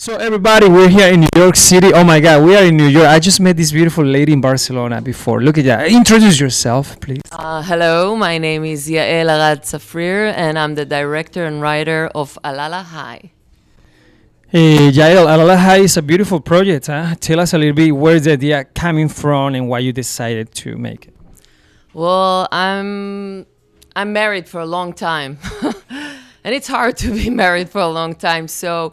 So everybody, we're here in New York City. Oh my God, we are in New York. I just met this beautiful lady in Barcelona before. Look at that. Introduce yourself, please. Hello, my name is Yael Arad Zafrir, and I'm the director and writer of Alala High. Hey, Yael, Alala High is a beautiful project. Huh? Tell us a little bit where's the idea coming from and why you decided to make it. Well, I'm married for a long time, and it's hard to be married for a long time. So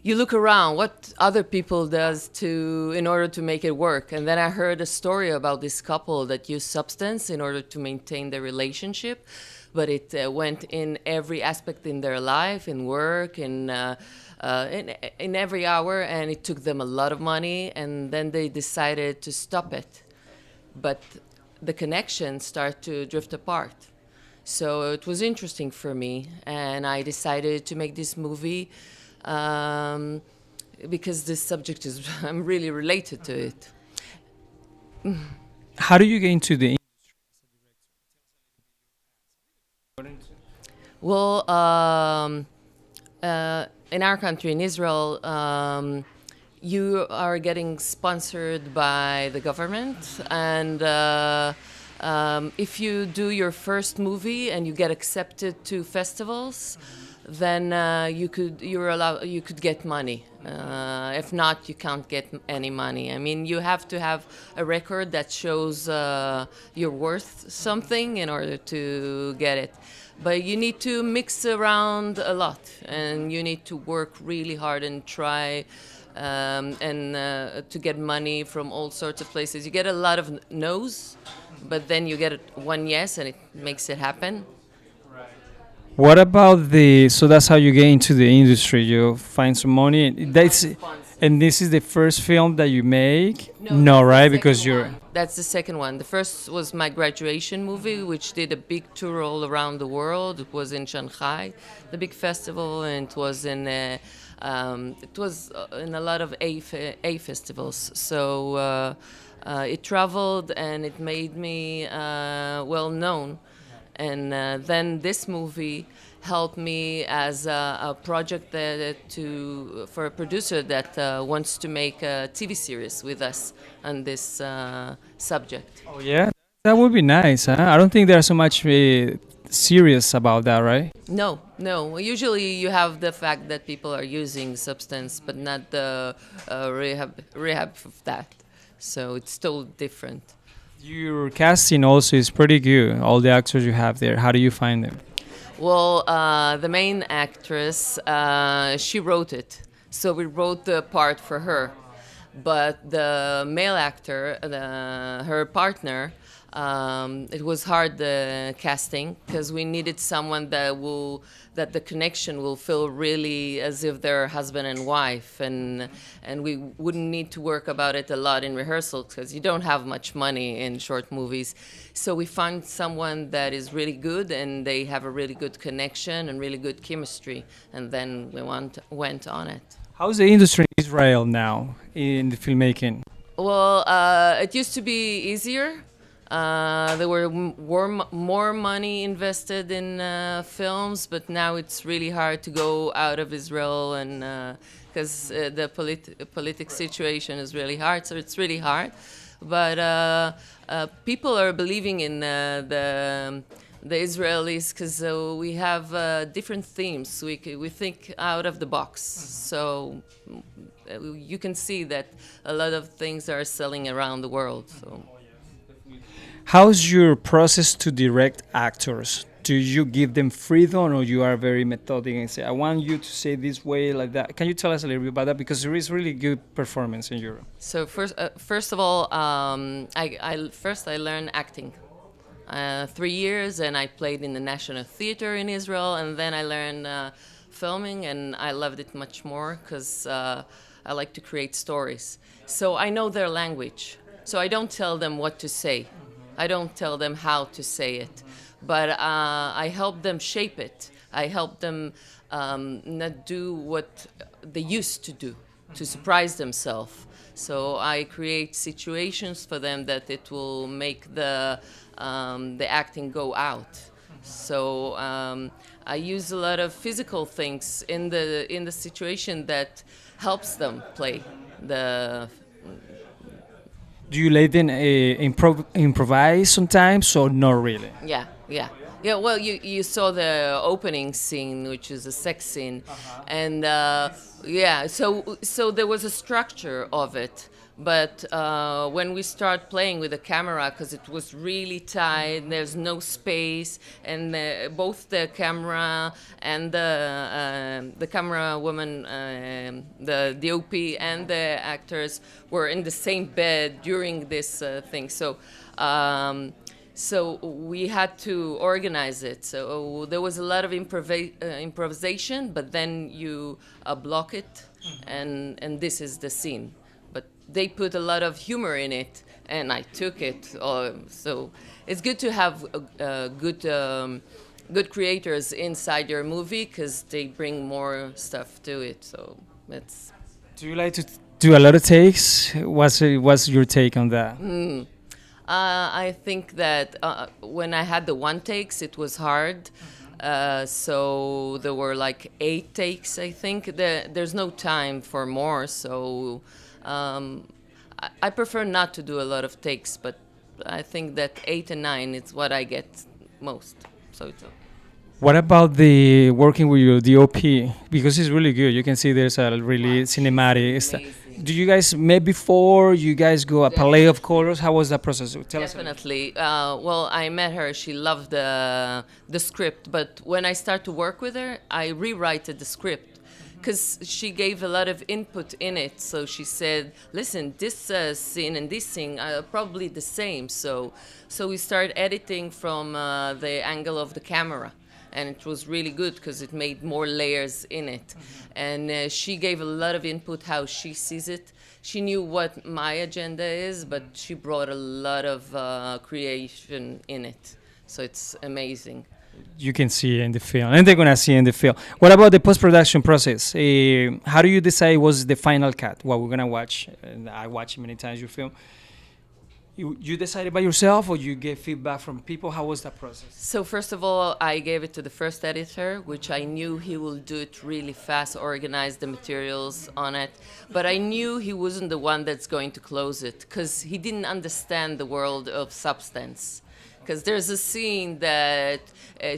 you look around what other people does to in order to make it work. And then I heard a story about this couple that used substance in order to maintain their relationship, but it went in every aspect in their life, in work, in every hour, and it took them a lot of money. And then they decided to stop it, but the connections start to drift apart. So it was interesting for me, and I decided to make this movie um, because this subject is I'm really related to it. How do you get into the Well, in our country, in Israel, you are getting sponsored by the government, and if you do your first movie and you get accepted to festivals, then you could get money. If not, you can't get any money. I mean, you have to have a record that shows you're worth something in order to get it. But you need to mix around a lot, and you need to work really hard and try and to get money from all sorts of places. You get a lot of no's, but then you get one yes, and it makes it happen. What about so that's how you get into the industry. You find some money. And this is the first film that you make? No, right? Because you're. That's the second one. The first was my graduation movie, which did a big tour all around the world. It was in Shanghai, the big festival, and it was in a lot of A festivals. So it traveled, and it made me well known. And then this movie helped me as a project for a producer that wants to make a TV series with us on this subject. Oh, yeah? That would be nice, huh? I don't think they're so much serious about that, right? No, no. Well, usually you have the fact that people are using substance, but not the rehab of that. So it's totally different. Your casting also is pretty good. All the actors you have there, how do you find them? Well, the main actress, she wrote it. So we wrote the part for her. But the male actor, her partner, it was hard the casting because we needed someone that the connection will feel really as if they're husband and wife, and we wouldn't need to work about it a lot in rehearsals because you don't have much money in short movies. So we found someone that is really good and they have a really good connection and really good chemistry, and then we went on it. How's the industry in Israel now in the filmmaking? Well, it used to be easier. There were more money invested in films, but now it's really hard to go out of Israel, and because the politic situation is really hard, so it's really hard. But people are believing in the Israelis because we have different themes. We think out of the box, so you can see that a lot of things are selling around the world. So. How's your process to direct actors? Do you give them freedom, or you are very methodic and say, I want you to say this way, like that? Can you tell us a little bit about that? Because there is really good performance in Europe. So first of all, I learned acting. 3 years, and I played in the National Theater in Israel, and then I learned filming, and I loved it much more because I like to create stories. So I know their language. So I don't tell them what to say. I don't tell them how to say it, but I help them shape it. I help them not do what they used to do, to surprise themselves. So I create situations for them that it will make the acting go out. So I use a lot of physical things in the situation that helps them play the. Do you let them improvise sometimes or not really? Yeah, yeah, yeah. Well, you saw the opening scene, which is a sex scene, and yeah. So there was a structure of it, but when we start playing with the camera, because it was really tight, there's no space, and both the camera and the camera woman, the DOP and the actors were in the same bed during this thing. So we had to organize it. So there was a lot of improvisation, but then you block it, and this is the scene. But they put a lot of humor in it, and I took it. So it's good to have good creators inside your movie because they bring more stuff to it. So it's. Do you like to do a lot of takes? What's your take on that? I think that when I had the one takes, it was hard. So there were like 8 takes, I think. There's no time for more, so I prefer not to do a lot of takes, but I think that 8 and 9 is what I get most. So it's. What about the working with your DOP? Because it's really good. You can see there's a really cinematic. Amazing. Do you guys met before? You guys go a palette of colors? How was that process? Tell us. Definitely. Well, I met her. She loved the script, but when I start to work with her, I rewrite the script because she gave a lot of input in it. So she said, "Listen, this scene and this scene are probably the same." So we start editing from the angle of the camera. And it was really good because it made more layers in it. And she gave a lot of input how she sees it. She knew what my agenda is, but she brought a lot of creation in it. So it's amazing. You can see it in the film, and they're gonna see it in the film. What about the post-production process? How do you decide what's the final cut? What we're gonna watch? And I watch it many times. Your film. You decided by yourself, or you get feedback from people? How was that process? So first of all, I gave it to the first editor, which I knew he will do it really fast, organize the materials on it. But I knew he wasn't the one that's going to close it because he didn't understand the world of substance. Because there's a scene that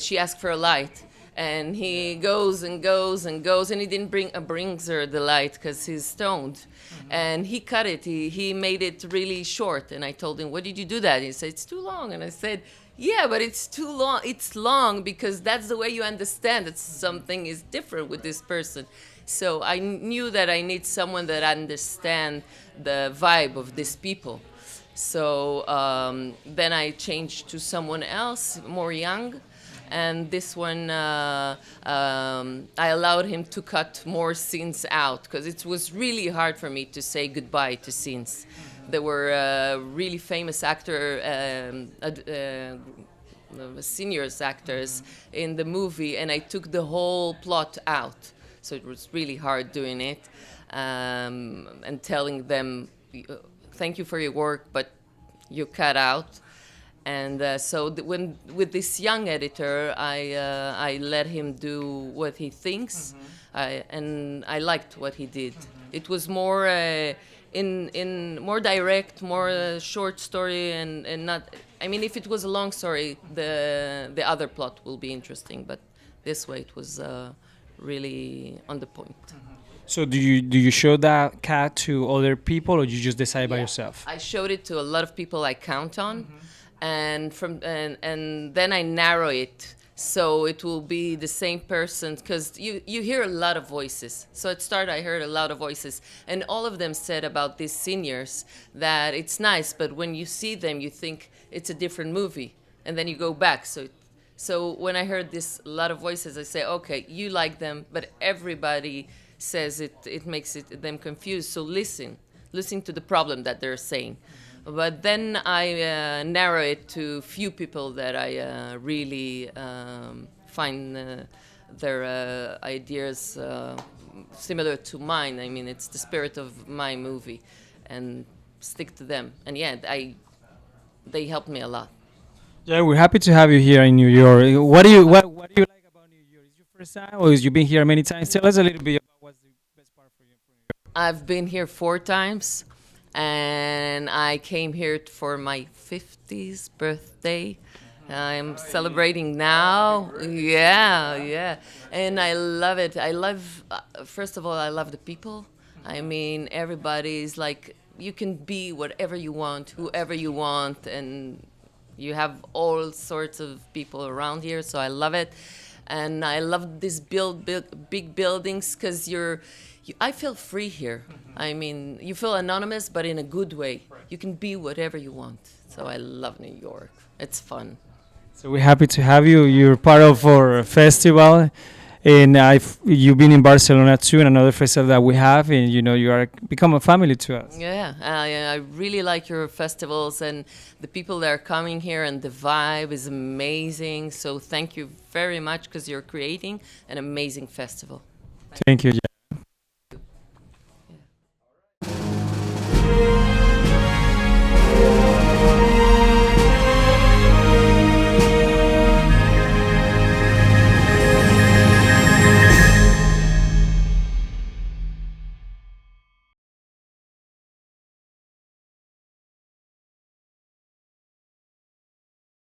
she asked for a light, and he goes and goes and goes, and he didn't brings her the light because he's stoned. And he cut it. He made it really short. And I told him, "What did you do that?" He said, "It's too long." And I said, "Yeah, but it's too long. It's long because that's the way you understand that something is different with this person." So I knew that I need someone that understand the vibe of these people. So then I changed to someone else, more young. And this one, I allowed him to cut more scenes out because it was really hard for me to say goodbye to scenes. There were really famous seniors actors in the movie, and I took the whole plot out. So it was really hard doing it and telling them, "Thank you for your work, but you cut out." And when with this young editor, I let him do what he thinks, and I liked what he did. It was more in more direct, more short story, and not. I mean, if it was a long story, the other plot will be interesting. But this way, it was really on the point. So do you show that cat to other people, or you just decide by yourself? I showed it to a lot of people I count on. And then I narrow it so it will be the same person because you hear a lot of voices. So at start I heard a lot of voices, and all of them said about these seniors that it's nice, but when you see them you think it's a different movie, and then you go back. So when I heard this a lot of voices, I say, okay, you like them, but everybody says it makes them confused. So listen to the problem that they're saying. But then I narrow it to few people that I really find their ideas similar to mine. I mean, it's the spirit of my movie, and stick to them. And yeah, they helped me a lot. Yeah, we're happy to have you here in New York. What do you like about New York? Is your first time, or is you been here many times? Tell us a little bit about what's the best part for you. I've been here 4 times, and I came here for my 50th birthday. I'm celebrating now. Yeah, yeah. And I love it. First of all, I love the people. I mean, everybody's like, you can be whatever you want, whoever you want, and you have all sorts of people around here, so I love it. And I love these big buildings because I feel free here. I mean, you feel anonymous, but in a good way. You can be whatever you want. So I love New York. It's fun. So we're happy to have you. You're part of our festival, and you've been in Barcelona too, and another festival that we have, and you know you are become a family to us. Yeah, I really like your festivals and the people that are coming here, and the vibe is amazing. So thank you very much because you're creating an amazing festival. Thank you.